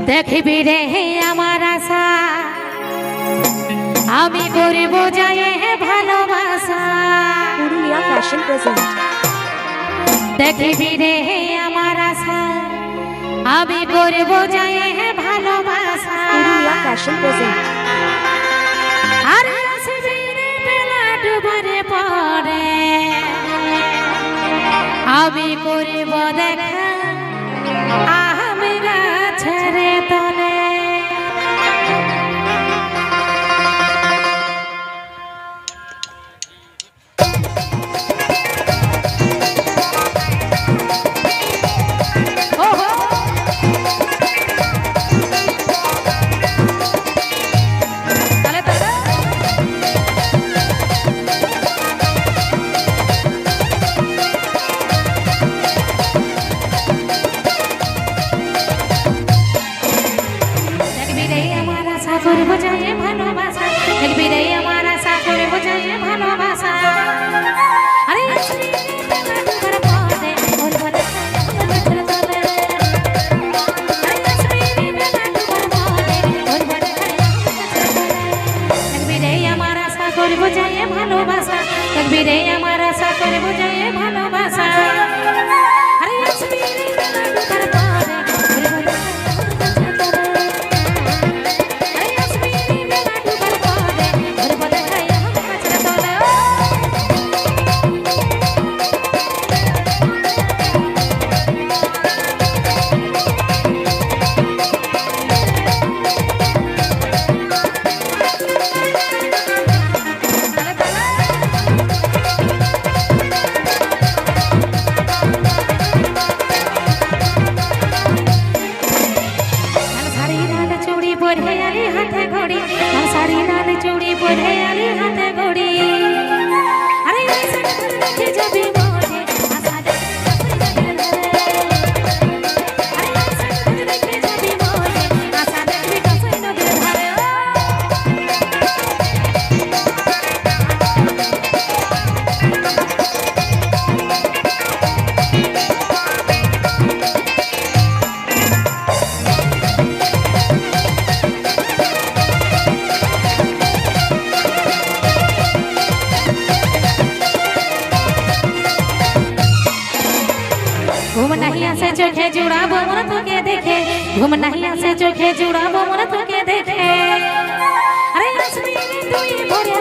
দেখবি রে আমার আশা আমি করিব যাই ভালোবাসা। Purulia fashion present. দেখবি রে আমার আশা আমি করিব যাই ভালোবাসা। Purulia fashion present. আর আসবি রে বেলা ডুবারে পরে আমি করিব দেখা আমি গাছের তলে। করব যাই ভালোবাসা দেখবি রে আমার আশা করব যাই ভালোবাসা। আরে আসবি বেলা ডুবার পরে বলব দেখা গাছের তলে। আরে আসবি বেলা ডুবার পরে বলব দেখা গাছের তলে। দেখবি রে আমার আশা করব যাই ভালোবাসা দেখবি রে আমার আশা করব যাই ভালোবাসা। আরে আসবি বেলা ডুবার পরে বলব দেখা হাতে ঘড়ি শাড়ি লাল চুড়ি পরে আলি হাতে ঘড়ি। আরে দেখে যাবি মনে আশা দেখে যাবি মনে আশা দেখবি কাছে নদীর ধারে। घूम नहीं आसे चोखे जुड़ाबो मन तोके देखे घूम नहीं आसे चोखे जुड़ाबो मन तोके देखे। अरे असली तुई भोरे